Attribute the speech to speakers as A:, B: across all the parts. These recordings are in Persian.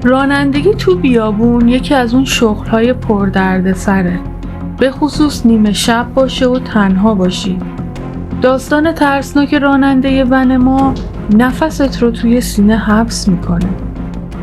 A: رانندگی تو بیابون یکی از اون شغل‌های پردردسره، به خصوص نیمه شب باشه و تنها باشی. داستان ترسناک راننده ون ما نفست رو توی سینه حبس میکنه.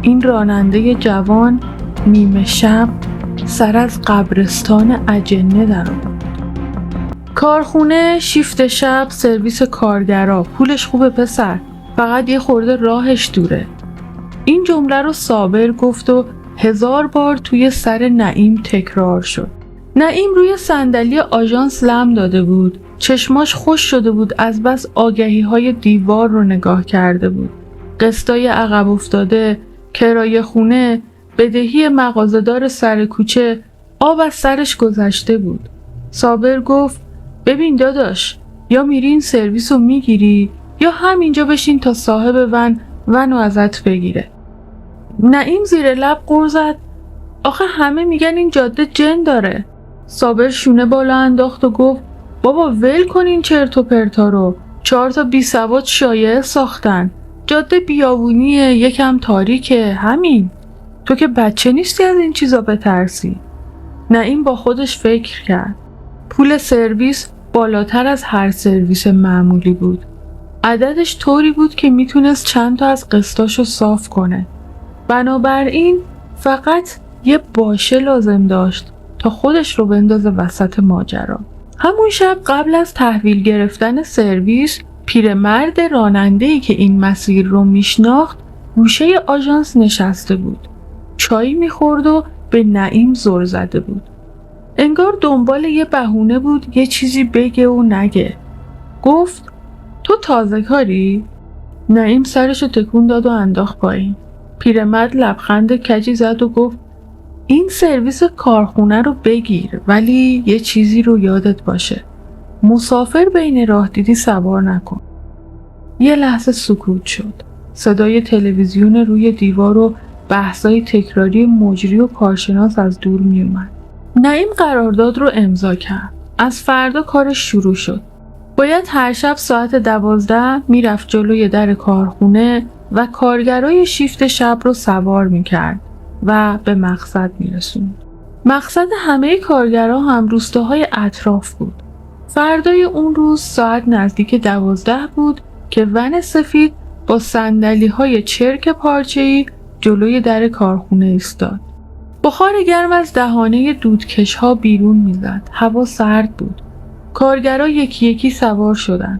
A: این راننده جوان نیمه شب سر از قبرستان اجنه در آورد. کارخونه، شیفت شب، سرویس کارگرا، پولش خوبه پسر، فقط یه خورده راهش دوره. این جمله رو صابر گفت و 1000 بار توی سر نعیم تکرار شد. نعیم روی صندلی آژانس لم داده بود. چشماش خوش شده بود از بس آگهی‌های دیوار رو نگاه کرده بود. قسطای عقب افتاده، کرایه خونه، بدهی مغازه‌دار سر کوچه، آب از سرش گذشته بود. صابر گفت ببین داداش، یا میری این سرویس رو میگیری یا همینجا بشین تا صاحب ونو ازت بگیره. نعیم زیر لب غر زد آخه همه میگن این جاده جن داره. صابر شونه بالا انداخت و گفت بابا ول کن این چرت و پرتا رو. 4 تا بی سواد شایعه ساختن. جاده بیابونیه، یکم تاریکه، همین. تو که بچه نیستی از این چیزا بترسی. نعیم با خودش فکر کرد. پول سرویس بالاتر از هر سرویس معمولی بود. عددش طوری بود که میتونست چند تا از قسطاشو صاف کنه. بنابراین فقط یه باشه لازم داشت تا خودش رو بندازه وسط ماجرا. همون شب قبل از تحویل گرفتن سرویس، پیرمرد راننده‌ای که این مسیر رو میشناخت گوشه آژانس نشسته بود. چای میخورد و به نعیم زل زده بود. انگار دنبال یه بهونه بود یه چیزی بگه و نگه. گفت تو تازه کاری؟ نعیم سرشو تکون داد و انداخت پایین. پیرمرد لبخند کجی زد و گفت این سرویس کارخونه رو بگیر، ولی یه چیزی رو یادت باشه، مسافر بین راه دیدی سوار نکن. یه لحظه سکوت شد. صدای تلویزیون روی دیوار و بحثای تکراری مجری و کارشناس از دور می اومد. نعیم قرارداد رو امضا کرد. از فردا کارش شروع شد. باید هر شب ساعت 12 میرفت جلوی در کارخونه و کارگرای شیفت شب رو سوار میکرد و به مقصد میرسوند. مقصد همه کارگرها هم روستاهای اطراف بود. فردای اون روز ساعت نزدیک 12 بود که ون سفید با صندلی‌های چرک پارچه‌ای جلوی در کارخونه ایستاد. بخار گرم از دهانه دودکش‌ها بیرون میزد. هوا سرد بود. کارگرها یکی یکی سوار شدند.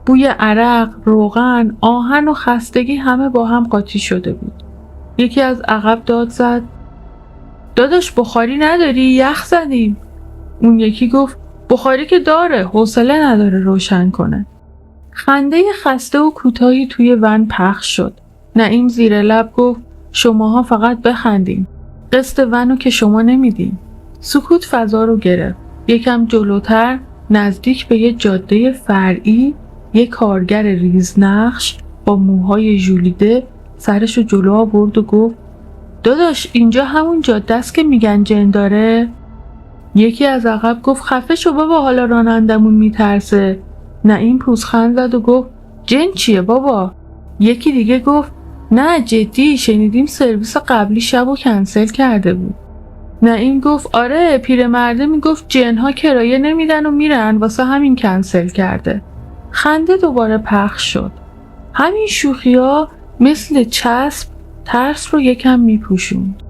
A: بوی عرق، روغن، آهن و خستگی همه با هم قاطی شده بود. یکی از عقب داد زد داداش بخاری نداری؟ یخ زدیم. اون یکی گفت بخاری که داره، حوصله نداره روشن کنه. خنده خسته و کوتاهی توی ون پخش شد. نعیم زیر لب گفت شماها فقط بخندین. قسط ونو که شما نمیدین. سکوت فضا رو گرفت. یکم جلوتر نزدیک به یه جاده فرعی یه کارگر ریزنقش با موهای ژولیده سرشو جلو آورد و گفت داداش اینجا همون جاده است که میگن جن داره؟ یکی از عقب گفت خفه شو بابا، حالا رانندمون میترسه. نعیم پوزخند زد و گفت جن چیه بابا؟ یکی دیگه گفت نه جدی، شنیدیم سرویس قبلی شبو کنسل کرده بود. نعیم گفت آره، پیرمرده میگفت جنها کرایه نمیدن و میرن، واسه همین کنسل کرده. خنده دوباره پخش شد. همین شوخی‌ها مثل چسب ترس رو یکم میپوشوند.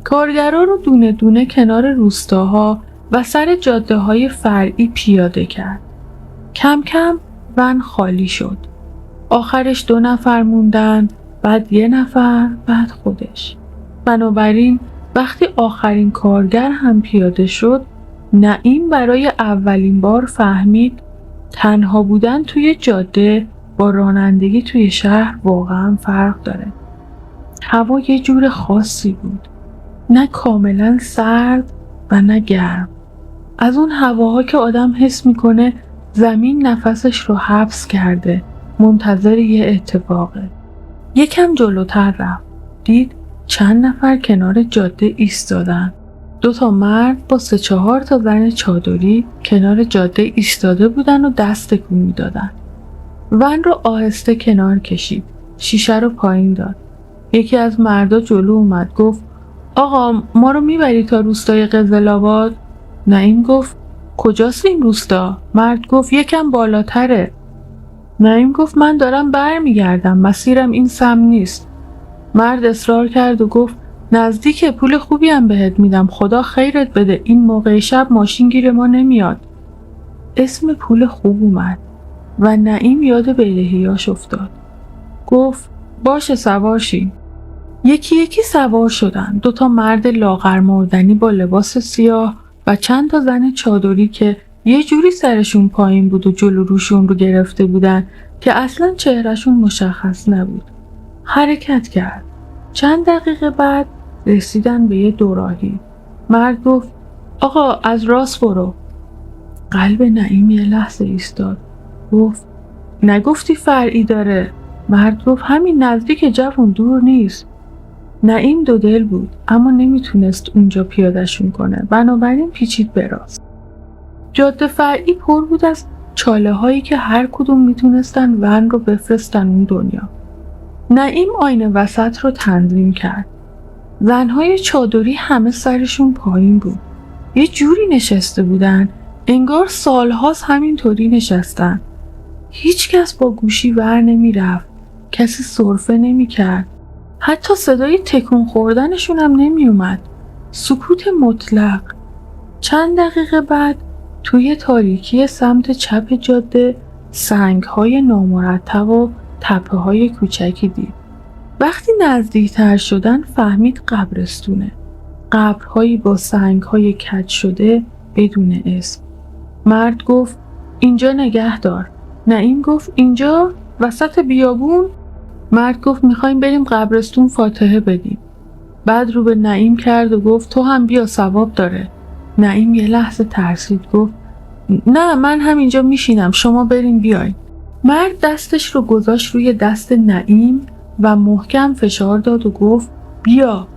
A: کارگرا رو دونه دونه کنار روستاها و سر جاده‌های فرعی پیاده کرد. کم کم ون خالی شد. آخرش 2 نفر موندن، بعد 1 نفر، بعد خودش. بنابراین وقتی آخرین کارگر هم پیاده شد، نعیم برای اولین بار فهمید تنها بودن توی جاده با رانندگی توی شهر واقعا فرق داره. هوا یه جور خاصی بود. نه کاملا سرد و نه گرم. از اون هواها که آدم حس میکنه زمین نفسش رو حبس کرده، منتظر یه اتفاقه. یکم جلوتر رفت. دید چند نفر کنار جاده ایستادن. 2 تا مرد با 3-4 تا زن چادری کنار جاده ایستاده بودن و دست تکون میدادن. ون رو آهسته کنار کشید. شیشه رو پایین داد. یکی از مردا جلو اومد گفت آقا ما رو میبری تا روستای قزل‌آباد؟ نعیم گفت کجاست این روستا؟ مرد گفت یکم بالاتره. نعیم گفت من دارم برمیگردم، مسیرم این سمت نیست. مرد اصرار کرد و گفت نزدیکه، پول خوبی هم بهت میدم، خدا خیرت بده، این موقع شب ماشین گیر ما نمیاد. اسم پول خوب اومد و نعیم یاد بدهیاش افتاد. گفت باشه سوار شیم. یکی یکی سوار شدن. 2 مرد لاغر مردنی با لباس سیاه و چند تا زن چادری که یه جوری سرشون پایین بود و جلو روشون رو گرفته بودن که اصلا چهرهشون مشخص نبود. حرکت کرد. چند دقیقه بعد رسیدن به یه دوراهی. مرد گفت آقا از راست برو. قلب نعیم یه لحظه ایستاد. گفت نگفتی فرعی داره؟ مرد گفت همین نزدیک، جوون، دور نیست. نعیم دو دل بود اما نمیتونست اونجا پیاده‌شون کنه، بنابراین پیچید به راست. جاده فرعی پر بود از چاله هایی که هر کدوم میتونستن ون رو بفرستن اون دنیا. نعیم آینه وسط رو تنظیم کرد. زنهای چادری همه سرشون پایین بود. یه جوری نشسته بودن انگار سالهاست همینطوری نشستن. هیچ کس با گوشی ور نمی رفت. کسی سرفه نمی کرد. حتی صدای تکون خوردنشون هم نمی اومد. سکوت مطلق. چند دقیقه بعد توی تاریکی سمت چپ جاده سنگ‌های نامرتب و تپه‌های کوچکی دید. وقتی نزدیکتر شدن فهمید قبرستونه. قبرهایی با سنگ‌های کج شده بدون اسم. مرد گفت اینجا نگه دار. نعیم گفت اینجا وسط بیابون؟ مرد گفت میخوایم بریم قبرستون فاتحه بدیم. بعد رو به نعیم کرد و گفت تو هم بیا، ثواب داره. نعیم یه لحظه ترسید، گفت نه من همینجا میشینم، شما برین بیاین. مرد دستش رو گذاشت روی دست نعیم و محکم فشار داد و گفت بیا.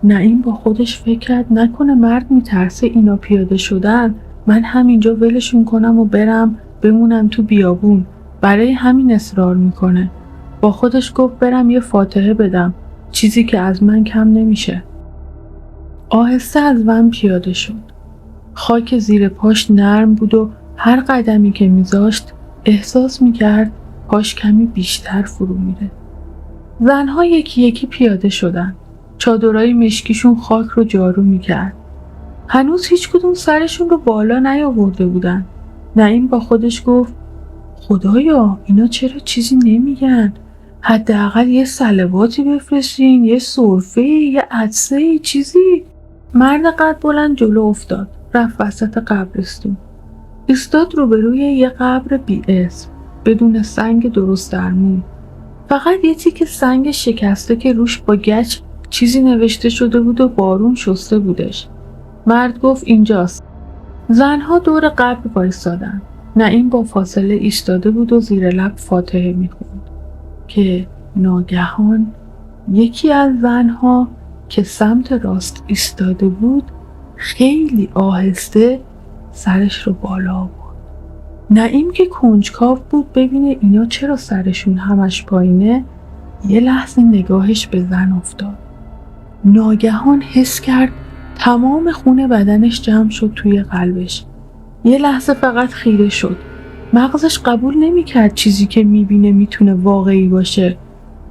A: نعیم با خودش فکر کرد نکنه مرد میترسه اینا پیاده شدن، من همینجا ولشون کنم و برم بمونم تو بیابون، برای همین اصرار میکنه. با خودش گفت برم یه فاتحه بدم، چیزی که از من کم نمیشه. آهسته از ون پیاده شد. خاک زیر پاش نرم بود و هر قدمی که میذاشت احساس میکرد پاش کمی بیشتر فرو میره. زنها یکی یکی پیاده شدن. چادرای مشکیشون خاک رو جارو میکرد. هنوز هیچ کدوم سرشون رو بالا نیاورده بودن. نعیم با خودش گفت خدایا اینا چرا چیزی نمیگن؟ حداقل یه صلواتی بفرستین، یه سرفه، یه عدسه، چیزی. مرد قد بلند جلو افتاد، رفت وسط قبرستون. ایستاد روبروی یه قبر بی اسم، بدون سنگ درست درمون. فقط یه تیکه سنگ شکسته که روش با گچ چیزی نوشته شده بود و بارون شسته بودش. مرد گفت اینجاست. زنها دور قبر وایسادن. نعیم با فاصله ایستاده بود و زیر لب فاتحه میخوند که ناگهان یکی از زنها که سمت راست ایستاده بود خیلی آهسته سرش رو بالا آورد. نعیم که کنجکاو بود ببینه اینا چرا سرشون همش پایینه، یه لحظه نگاهش به زن افتاد. ناگهان حس کرد تمام خون بدنش جمع شد توی قلبش. یه لحظه فقط خیره شد. مغزش قبول نمی‌کرد چیزی که می‌بینه میتونه واقعی باشه.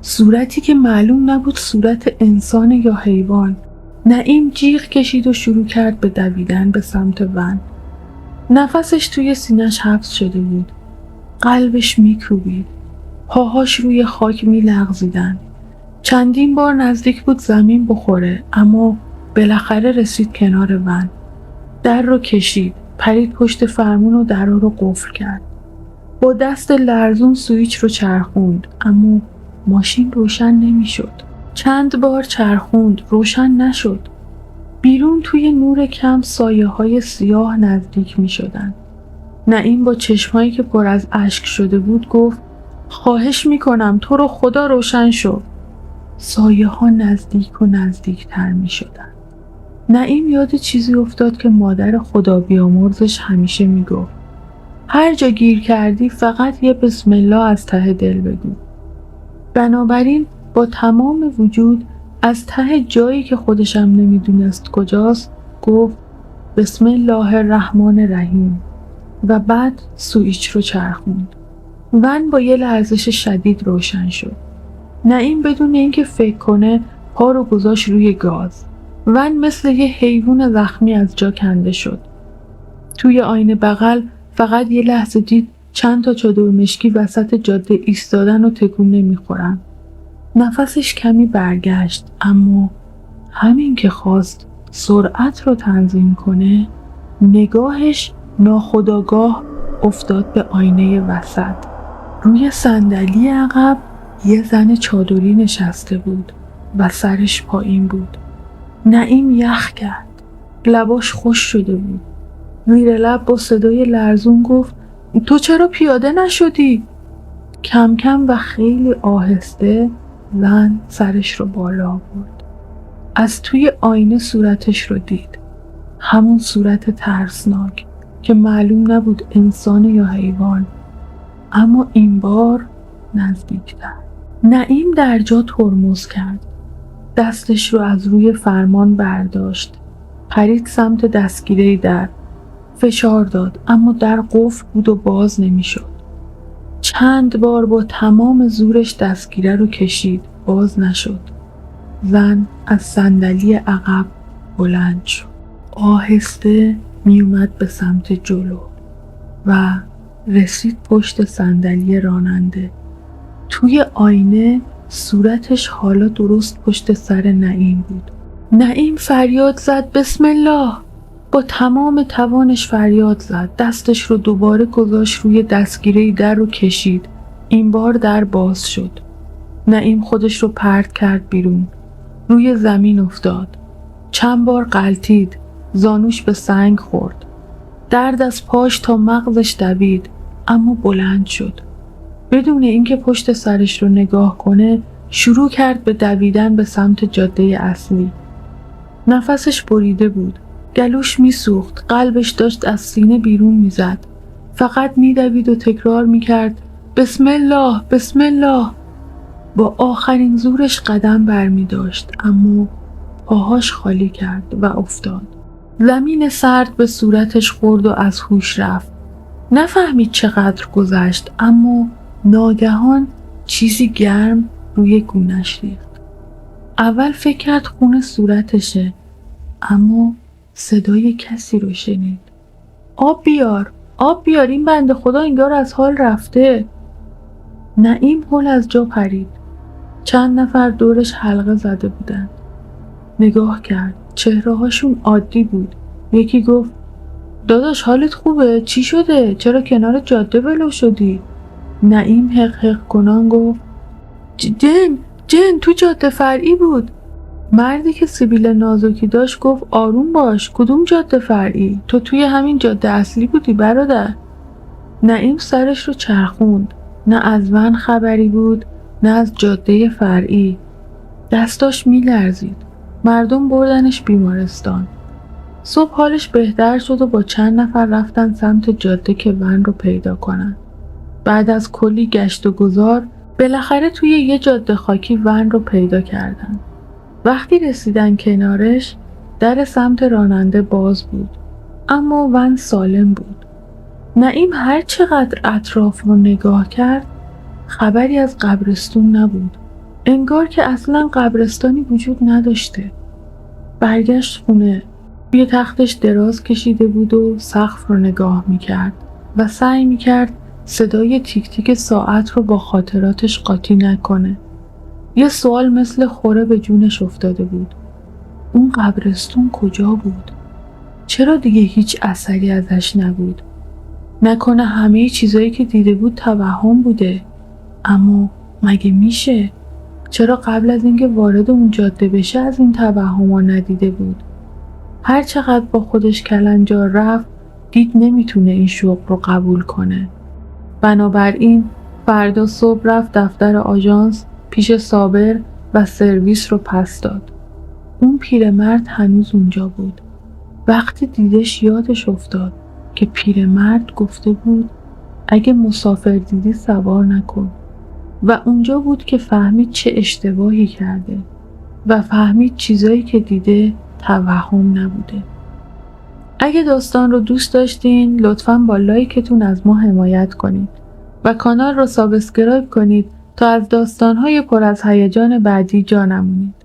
A: صورتی که معلوم نبود صورت انسان یا حیوان. نعیم جیغ کشید و شروع کرد به دویدن به سمت ون. نفسش توی سینه‌اش حبس شده بود. قلبش میکوبید. پاهاش روی خاک میلغزیدن. چندین بار نزدیک بود زمین بخوره، اما بالاخره رسید کنار ون. در رو کشید، پرید پشت فرمون و در رو قفل کرد. با دست لرزون سویچ رو چرخوند، اما ماشین روشن نمیشد. چند بار چرخوند، روشن نشد. بیرون توی نور کم سایه های سیاه نزدیک می شدن. نعیم با چشمایی که پر از اشک شده بود گفت خواهش می کنم تو رو خدا روشن شو. سایه ها نزدیک و نزدیک تر می شدن. نعیم یاد چیزی افتاد که مادر خدا بیامرزش همیشه می گفت. هر جا گیر کردی فقط یه بسم الله از ته دل بگو. بنابراین با تمام وجود از ته جایی که خودشم نمیدونست کجاست گفت بسم الله الرحمن الرحیم و بعد سوئیچ رو چرخوند. ون با یه لرزش شدید روشن شد. نعیم بدون اینکه فکر کنه پا رو گذاشت روی گاز. ون مثل یه حیوان زخمی از جا کنده شد. توی آینه بغل فقط یه لحظه دید چند تا چادر مشکی وسط جاده ایستادن و تکون نمیخورن. نفسش کمی برگشت، اما همین که خواست سرعت رو تنظیم کنه نگاهش ناخودآگاه افتاد به آینه وسط. روی صندلی عقب یه زن چادری نشسته بود و سرش پایین بود. نعیم یخ کرد. لباش خوش شده بود. زیر لب با صدای لرزون گفت تو چرا پیاده نشدی؟ کم کم و خیلی آهسته زن سرش رو بالا آورد. از توی آینه صورتش رو دید. همون صورت ترسناک که معلوم نبود انسان یا حیوان، اما این بار نزدیکتر. نعیم در جا ترمز کرد. دستش رو از روی فرمان برداشت. پرید سمت دستگیره در. فشار داد، اما در قفل بود و باز نمی شد. چند بار با تمام زورش دستگیره رو کشید. باز نشد. زن از صندلی عقب بلند شد. آهسته می اومد به سمت جلو و رسید پشت صندلی راننده. توی آینه صورتش حالا درست پشت سر نعیم بود. نعیم فریاد زد بسم الله. با تمام توانش فریاد زد. دستش رو دوباره گذاشت روی دستگیره در رو کشید. این بار در باز شد. نعیم خودش رو پرت کرد بیرون. روی زمین افتاد. چند بار غلتید. زانوش به سنگ خورد. درد از پاش تا مغزش دوید، اما بلند شد. بدون اینکه پشت سرش رو نگاه کنه شروع کرد به دویدن به سمت جاده اصلی. نفسش بریده بود. گلوش میسوخت. قلبش داشت از سینه بیرون میزد. فقط میدوید و تکرار میکرد بسم الله بسم الله. با آخرین زورش قدم برمی داشت، اما پاهاش خالی کرد و افتاد. زمین سرد به صورتش خورد و از هوش رفت. نفهمید چقدر گذشت، اما ناگهان چیزی گرم روی گونه‌اش ریخت. اول فکر کرد خون صورتشه، اما صدای کسی رو شنید. آب بیار، آب بیار، این بنده خدا انگار از حال رفته. نعیم هول از جا پرید. چند نفر دورش حلقه زده بودن. نگاه کرد. چهره هاشون عادی بود. یکی گفت داداش حالت خوبه؟ چی شده؟ چرا کنار جاده ولو شدی؟ نعیم حق حق کنان گفت جن تو جاده فرعی بود. مردی که سیبیل نازکی داشت گفت آروم باش، کدوم جاده فرعی؟ تو توی همین جاده اصلی بودی برادر. نعیم سرش رو چرخوند. نه از ون خبری بود، نه از جاده فرعی. دستاش میلرزید. مردم بردنش بیمارستان. صبح حالش بهتر شد و با چند نفر رفتن سمت جاده که ون رو پیدا کنن. بعد از کلی گشت و گذار بالاخره توی یه جاده خاکی ون رو پیدا کردن. وقتی رسیدن کنارش در سمت راننده باز بود، اما ون سالم بود. نعیم هر چقدر اطراف رو نگاه کرد خبری از قبرستون نبود. انگار که اصلا قبرستانی وجود نداشته. برگشت خونه. روی تختش دراز کشیده بود و سقف رو نگاه میکرد و سعی میکرد صدای تیک تیک ساعت رو با خاطراتش قاطی نکنه. یه سوال مثل خوره به جونش افتاده بود. اون قبرستون کجا بود؟ چرا دیگه هیچ اثری ازش نبود؟ نکنه همه چیزایی که دیده بود توهم بوده؟ اما مگه میشه؟ چرا قبل از اینکه وارد اون جاده بشه از این توهم‌ها ندیده بود؟ هر چقدر با خودش کلنجار رفت دید نمیتونه این شغل رو قبول کنه. بنابراین فردا صبح رفت دفتر آژانس پیش صابر و سرویس رو پس داد. اون پیرمرد هنوز اونجا بود. وقتی دیدش یادش افتاد که پیرمرد گفته بود اگه مسافر دیدی سوار نکن. و اونجا بود که فهمید چه اشتباهی کرده و فهمید چیزایی که دیده توهم نبوده. اگه داستان رو دوست داشتین لطفاً با لایکتون از ما حمایت کنید و کانال رو سابسکرایب کنید تا از داستان‌های پر از هیجان بعدی جا نمونید.